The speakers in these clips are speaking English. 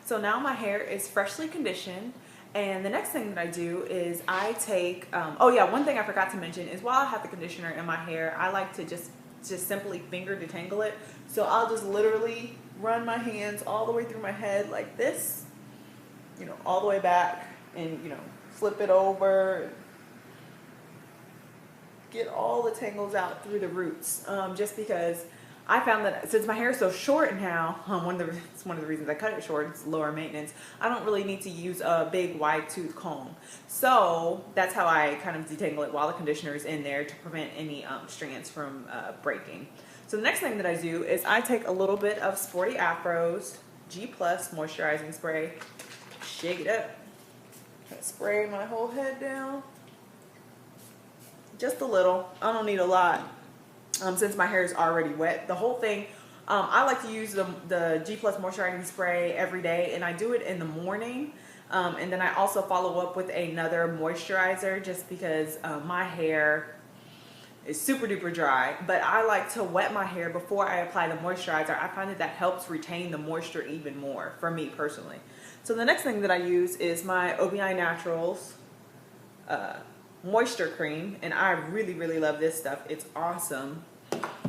So now my hair is freshly conditioned, and the next thing that I do is I take, oh yeah, one thing I forgot to mention is while I have the conditioner in my hair, I like to just simply finger detangle it. So I'll just literally run my hands all the way through my head like this, all the way back, and flip it over, get all the tangles out through the roots, just because I found that since my hair is so short now, it's one of the reasons I cut it short, it's lower maintenance, I don't really need to use a big wide tooth comb. So that's how I kind of detangle it while the conditioner is in there to prevent any strands from breaking. So the next thing that I do is I take a little bit of Sporty Afro's G Plus moisturizing spray, shake it up, spray my whole head down. Just a little. I don't need a lot. Since my hair is already wet, the whole thing, I like to use the G Plus moisturizing spray every day, and I do it in the morning, and then I also follow up with another moisturizer just because my hair is super duper dry, but I like to wet my hair before I apply the moisturizer. I find that helps retain the moisture even more for me personally. So the next thing that I use is my OBI Naturals moisture cream, and I really love this stuff. It's awesome.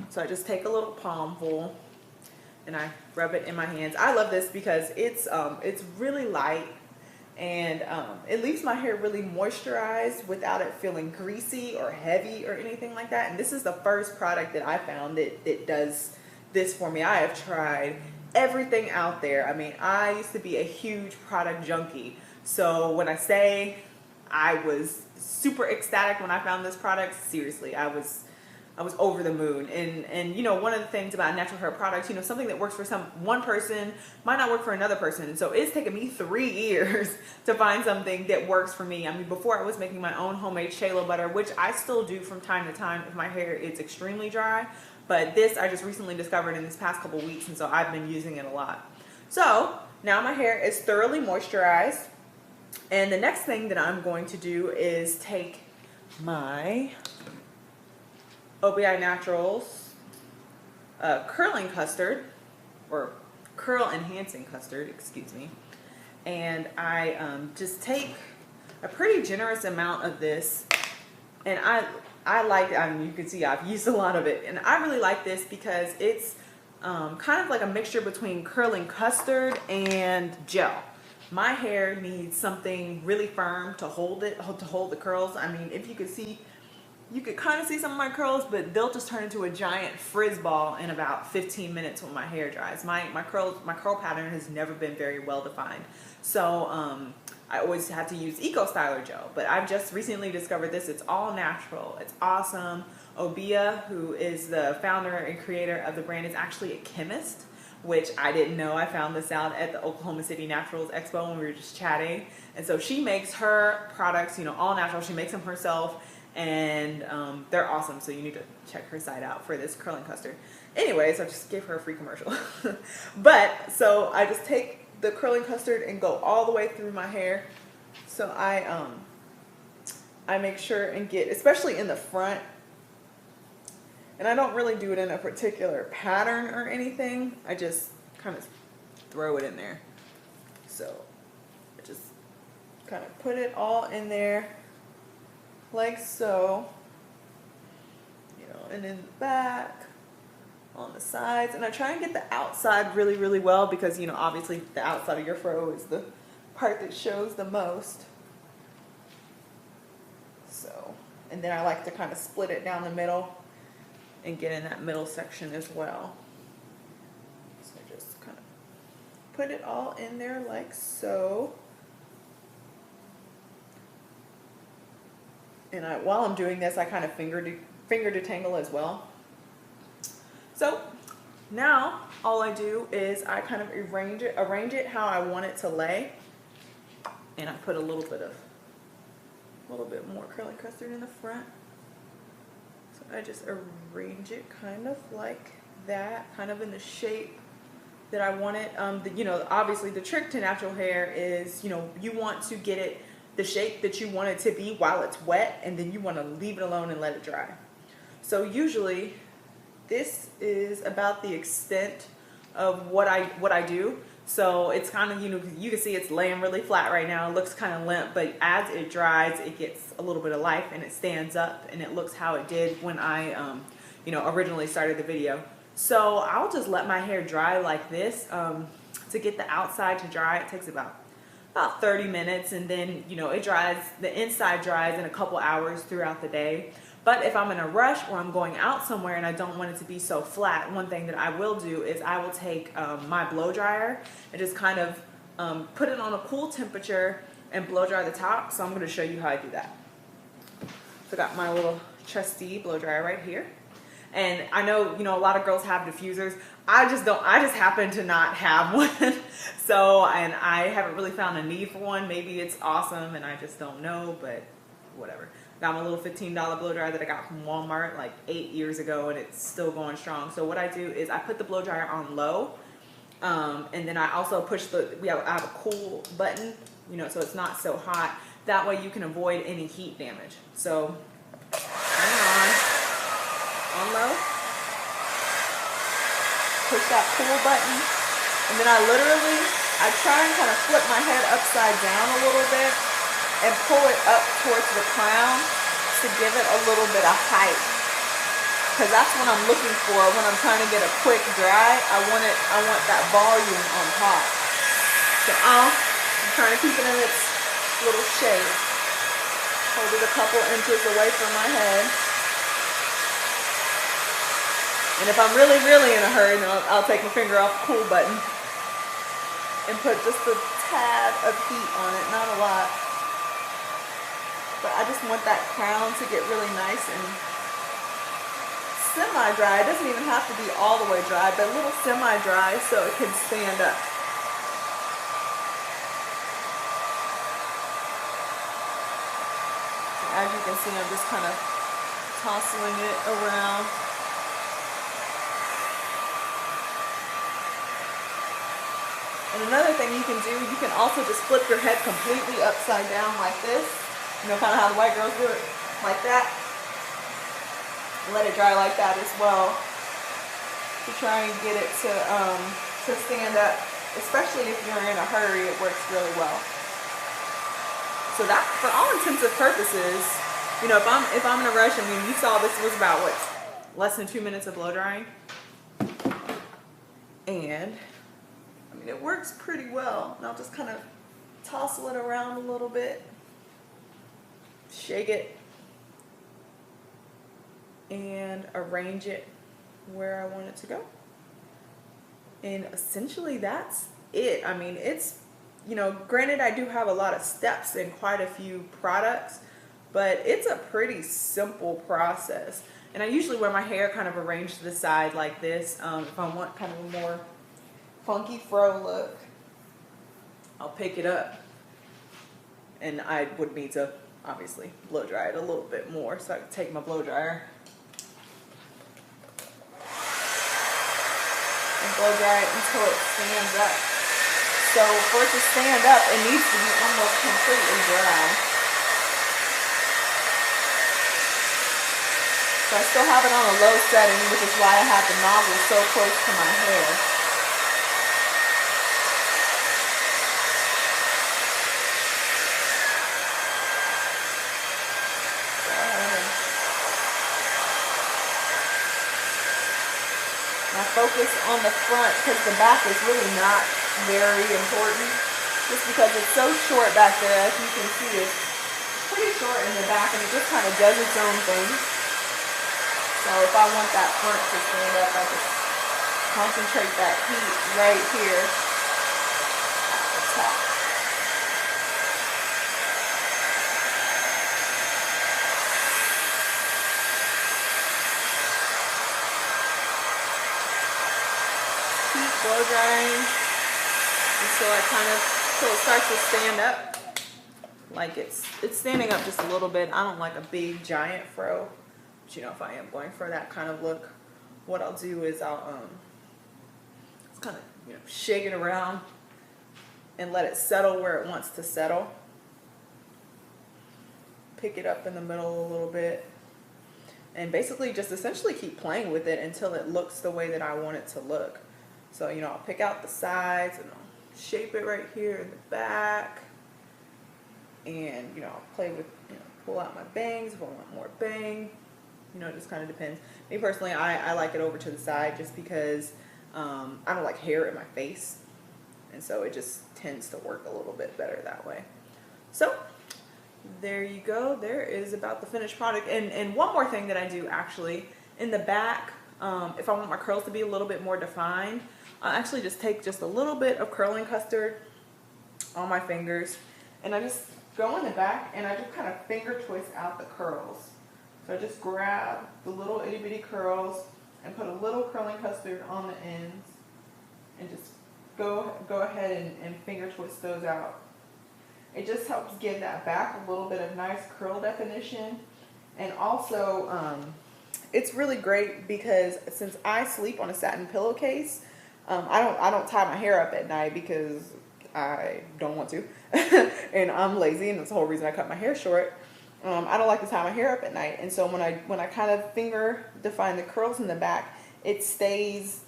So I just take a little palmful and I rub it in my hands. I love this because it's really light, and it leaves my hair really moisturized without it feeling greasy or heavy or anything like that. And this is the first product that I found that does this for me. I have tried everything out there. I mean, I used to be a huge product junkie. So when I say I was super ecstatic when I found this product, seriously, I was over the moon. And one of the things about natural hair products, something that works for one person might not work for another person. So it's taken me 3 years to find something that works for me. I mean, before I was making my own homemade shea butter, which I still do from time to time if my hair is extremely dry. But this I just recently discovered in this past couple weeks, and so I've been using it a lot. So now my hair is thoroughly moisturized. And the next thing that I'm going to do is take my OBI Naturals curling custard, or curl enhancing custard, excuse me, and I just take a pretty generous amount of this, and I like, you can see I've used a lot of it, and I really like this because it's kind of like a mixture between curling custard and gel. My hair needs something really firm to hold the curls. I mean, if you could see, you could kind of see some of my curls, but they'll just turn into a giant frizz ball in about 15 minutes when my hair dries. My curl pattern has never been very well defined. So I always have to use Eco Styler gel, but I've just recently discovered this. It's all natural. It's awesome. Obia, who is the founder and creator of the brand, is actually a chemist, which I didn't know. I found this out at the Oklahoma City Naturals Expo when we were just chatting. And so she makes her products, all natural. She makes them herself, and they're awesome. So you need to check her site out for this curling custard. Anyways, I just gave her a free commercial. But so I just take the curling custard and go all the way through my hair. So I make sure and get, especially in the front, and I don't really do it in a particular pattern or anything. I just kind of throw it in there. So I just kind of put it all in there like so, and in the back, on the sides. And I try and get the outside really well because, obviously the outside of your fro is the part that shows the most. So, and then I like to kind of split it down the middle and get in that middle section as well. So just kind of put it all in there like so. And while I'm doing this, I kind of finger detangle as well. So now all I do is I kind of arrange it how I want it to lay, and I put a little bit more curling custard in the front. So I just arrange it kind of like that, kind of in the shape that I want it. Obviously the trick to natural hair is, you want to get it the shape that you want it to be while it's wet, and then you want to leave it alone and let it dry. So usually this is about the extent of what I do. So it's kind of, you can see it's laying really flat right now. It looks kind of limp, but as it dries, it gets a little bit of life and it stands up and it looks how it did when I, originally started the video. So I'll just let my hair dry like this. To get the outside to dry, it takes about 30 minutes, and then, it dries, the inside dries in a couple hours throughout the day. But if I'm in a rush or I'm going out somewhere and I don't want it to be so flat, one thing that I will do is I will take my blow dryer and just kind of put it on a cool temperature and blow dry the top. So I'm going to show you how I do that. So I got my little trusty blow dryer right here. And I know, a lot of girls have diffusers. I just don't, I just happen to not have one. So, and I haven't really found a need for one. Maybe it's awesome and I just don't know, but whatever. Got my little $15 blow dryer that I got from Walmart like 8 years ago, and it's still going strong. So what I do is I put the blow dryer on low, and then I also push I have a cool button, so it's not so hot. That way you can avoid any heat damage. So turn on low, push that cool button, and then I try and kind of flip my head upside down a little bit and pull it up towards the crown to give it a little bit of height, because that's what I'm looking for when I'm trying to get a quick dry. I want that volume on top. So I'm trying to keep it in its little shape. Hold it a couple inches away from my head. And if I'm really, really in a hurry, then I'll take my finger off the cool button and put just a tad of heat on it, not a lot. But I just want that crown to get really nice and semi-dry. It doesn't even have to be all the way dry, but a little semi-dry so it can stand up. As you can see, I'm just kind of tossing it around. And another thing you can do, you can also just flip your head completely upside down like this. Kind of how the white girls do it, like that. Let it dry like that as well, to try and get it to stand up. Especially if you're in a hurry, it works really well. So that, for all intents and purposes, if I'm in a rush, you saw this was about less than 2 minutes of blow drying, and it works pretty well. And I'll just kind of toss it around a little bit. Shake it and arrange it where I want it to go. And essentially that's it. It's, granted I do have a lot of steps in quite a few products, but it's a pretty simple process. And I usually wear my hair kind of arranged to the side like this. If I want kind of a more funky fro look, I'll pick it up, and I would need to obviously blow dry it a little bit more. So I can take my blow dryer and blow dry it until it stands up. So for it to stand up, it needs to be almost completely dry. So I still have it on a low setting, which is why I have the nozzle so close to my hair. I focus on the front because the back is really not very important, just because it's so short back there. As you can see, it's pretty short in the back, and it just kind of does its own thing. So if I want that front to stand up, I just concentrate that heat right here at the top. Blow drying until it starts to stand up. Like it's standing up just a little bit. I don't like a big giant fro, but if I am going for that kind of look, what I'll do is I'll just kind of shake it around and let it settle where it wants to settle. Pick it up in the middle a little bit, and basically just essentially keep playing with it until it looks the way that I want it to look. So, you know, I'll pick out the sides and I'll shape it right here in the back. And, you know, I'll play with, you know, pull out my bangs if I want more bang. You know, it just kind of depends. Me personally, I like it over to the side just because I don't like hair in my face. And so it just tends to work a little bit better that way. So there you go. There is about the finished product. And one more thing that I do actually in the back, if I want my curls to be a little bit more defined, I'll actually just take just a little bit of curling custard on my fingers, and I just go in the back and I just kind of finger twist out the curls. So I just grab the little itty bitty curls and put a little curling custard on the ends and just go ahead and finger twist those out. It just helps give that back a little bit of nice curl definition. And also, it's really great because since I sleep on a satin pillowcase, I don't tie my hair up at night because I don't want to, and I'm lazy, and that's the whole reason I cut my hair short. I don't like to tie my hair up at night, and so when I kind of finger define the curls in the back, it stays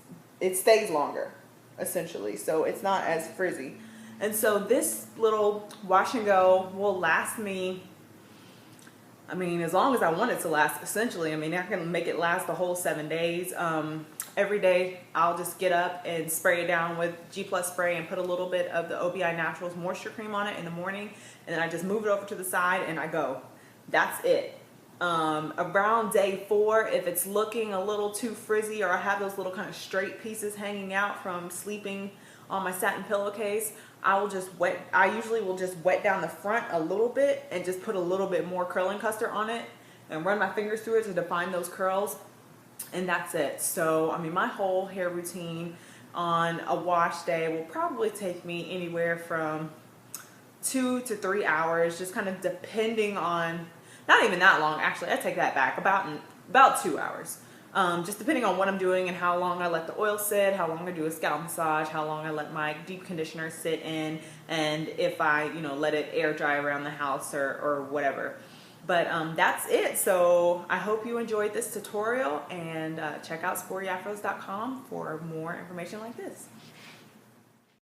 longer, essentially. So it's not as frizzy, and so this little wash and go will last me, I mean, as long as I want it to last, essentially. I mean, I can make it last the whole 7 days. Every day, I'll just get up and spray it down with G Plus spray and put a little bit of the OBI Naturals moisture cream on it in the morning. And then I just move it over to the side and I go. That's it. Around day 4, if it's looking a little too frizzy or I have those little kind of straight pieces hanging out from sleeping on my satin pillowcase, I usually will just wet down the front a little bit and just put a little bit more curling custard on it and run my fingers through it to define those curls, and that's it. So, I mean, my whole hair routine on a wash day will probably take me anywhere from 2 to 3 hours, just kind of depending on, not even that long, actually, I take that back, about 2 hours. Just depending on what I'm doing and how long I let the oil sit, how long I do a scalp massage, how long I let my deep conditioner sit in, and if I, you know, let it air dry around the house or whatever. But that's it. So I hope you enjoyed this tutorial, and check out sportyafros.com for more information like this.